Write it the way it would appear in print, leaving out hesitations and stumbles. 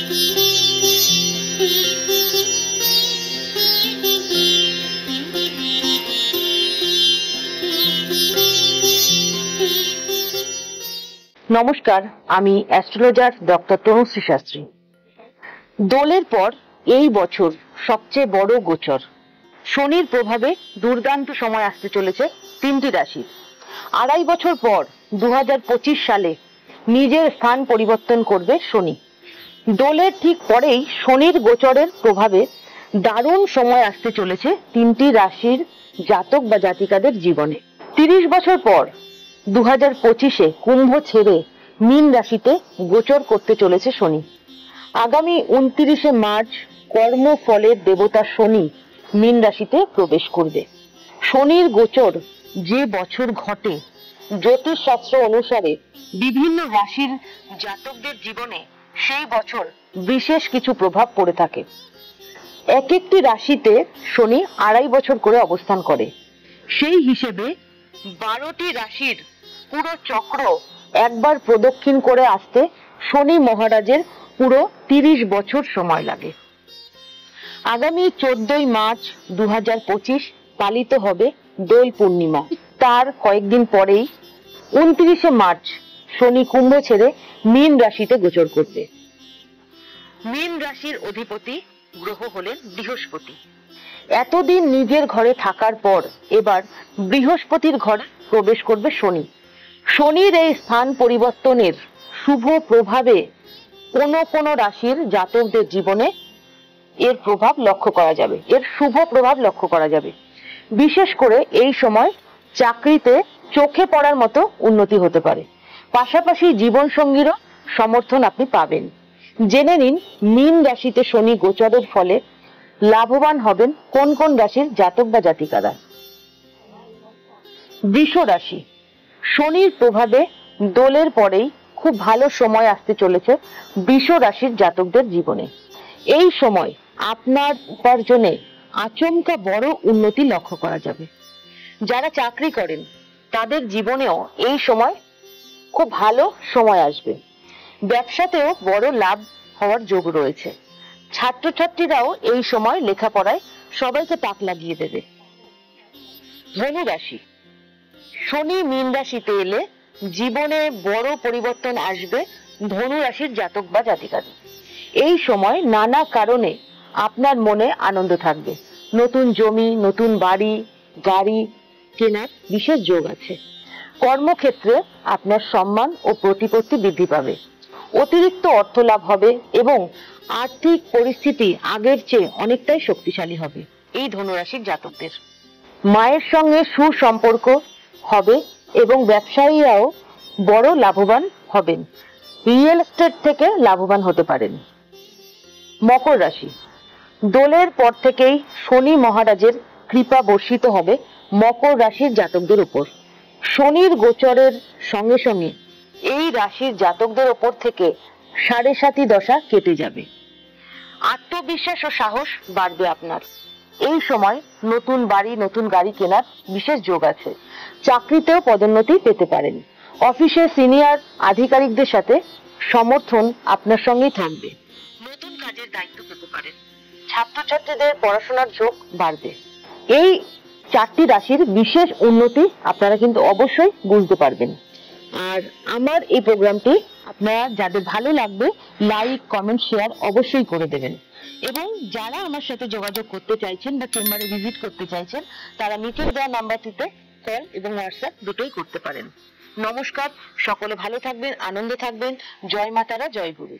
নমস্কার, আমি astrologer doctor Tanushree Shastri. দোলের পর এই বছর সবচেয়ে বড় গোচর শনির প্রভাবে দুর্দান্ত সময় আসতে চলেছে তিনটি রাশি। 2.5 বছর পর 2025 সালে নিজের স্থান পরিবর্তন করবে শনি। দোলের ঠিক পরেই শনির গোচরের প্রভাবে দারুণ সময় আসতে চলেছে তিনটি রাশির জাতক বা জাতিকাদের জীবনে। 30 বছর পর 2025-এ কুম্ভ ছেড়ে মীন রাশিতে গোচর করতে চলেছে শনি। আগামী 29শে মার্চ কর্মফলের দেবতা শনি মীন রাশিতে প্রবেশ করবে। শনির গোচর যে বছর ঘটে, জ্যোতিষ শাস্ত্র অনুসারে বিভিন্ন রাশির জাতকদের জীবনে সেই বছর বিশেষ কিছু প্রভাব পড়ে থাকে। এক একটি রাশিতে শনি 2.5 বছর করে অবস্থান করে। সেই হিসেবে 12টি রাশির পুরো চক্র একবার প্রদক্ষিণ করে আসতে শনি মহারাজের পুরো 30 বছর সময় লাগে। আগামী 14ই মার্চ 2025 পালিত হবে দোল পূর্ণিমা। তার কয়েকদিন পরেই 29শে মার্চ শনি কুম্ভ ছেড়ে মীন রাশিতে গোচর করবে। মীন রাশির অধিপতি গ্রহ হলেন বৃহস্পতি। এতদিন নিজের ঘরে থাকার পর এবার বৃহস্পতির ঘরে প্রবেশ করবে শনি। শনির এই স্থান পরিবর্তনের শুভ প্রভাবে কোন রাশির জাতকদের জীবনে এর প্রভাব লক্ষ্য করা যাবে, এর শুভ প্রভাব লক্ষ্য করা যাবে। বিশেষ করে এই সময় চাকরিতে চোখে পড়ার মতো উন্নতি হতে পারে। পাশাপাশি জীবন সঙ্গীরও সমর্থন আপনি পাবেন। জেনে নিন মীন রাশিতে শনি গোচরের ফলে লাভবান হবেন কোন কোন রাশির জাতক বা জাতিকারা। বৃষ রাশি। শনির প্রভাবে দোলের পরেই খুব ভালো সময় আসতে চলেছে বৃষ রাশির জাতকদের জীবনে। এই সময় আপনার উপার্জনে আচমকা বড় উন্নতি লক্ষ্য করা যাবে। যারা চাকরি করেন তাদের জীবনেও এই সময় খুব ভালো সময় আসবে। ব্যবসাতেও বড় লাভ হওয়ার যোগ রয়েছে। ছাত্রছাত্রীরাও এই সময় লেখাপড়ায় সবাইকে তাক লাগিয়ে দেবে। ধনু রাশি। শনি মীন রাশিতে এলে জীবনে বড় পরিবর্তন আসবে ধনু রাশির জাতক বা জাতিকাদের। এই সময় নানা কারণে আপনার মনে আনন্দ থাকবে। নতুন জমি, নতুন বাড়ি, গাড়ি কেনার বিশেষ যোগ আছে। কর্মক্ষেত্রে আপনার সম্মান ও প্রতিপত্তি বৃদ্ধি পাবে। অতিরিক্ত অর্থ লাভ হবে এবং আর্থিক পরিস্থিতি আগের চেয়ে অনেকটাই শক্তিশালী হবে এই ধনুরাশির জাতকদের। মায়ের সঙ্গে সুসম্পর্ক হবে এবং ব্যবসায়ীরাও বড় লাভবান হবেন। রিয়েল এস্টেট থেকে লাভবান হতে পারেন। মকর রাশি। দোলের পর থেকেই শনি মহারাজের কৃপা বর্ষিত হবে মকর রাশির জাতকদের উপর। শনির গোচরের সঙ্গে সঙ্গে এই রাশির জাতকদের উপর থেকে 7.5 দশা কেটে যাবে। আত্মবিশ্বাস ও সাহস বাড়বে আপনার। এই সময় নতুন বাড়ি, নতুন গাড়ি কেনার বিশেষ যোগ আছে। চাকরিতেও পদোন্নতি পেতে পারেন। অফিসে সিনিয়র আধিকারিকদের সাথে সমর্থন আপনার সঙ্গেই থাকবে। নতুন কাজের দায়িত্ব পেতে পারেন। ছাত্রছাত্রীদের পড়াশোনার ঝোঁক বাড়বে। এই 4টি রাশির বিশেষ উন্নতি আপনারা কিন্তু অবশ্যই বুঝতে পারবেন। আর আমার এই প্রোগ্রামটি আপনারা যাদের ভালো লাগবে লাইক, কমেন্ট, শেয়ার অবশ্যই করে দেবেন। এবং যারা আমার সাথে যোগাযোগ করতে চাইছেন বা চেম্বারে ভিজিট করতে চাইছেন তারা নিচের দেওয়া নাম্বারটিতে কল এবং হোয়াটসঅ্যাপ দুটোই করতে পারেন। নমস্কার, সকলে ভালো থাকবেন, আনন্দে থাকবেন। জয় মা তারা, জয় গুরু।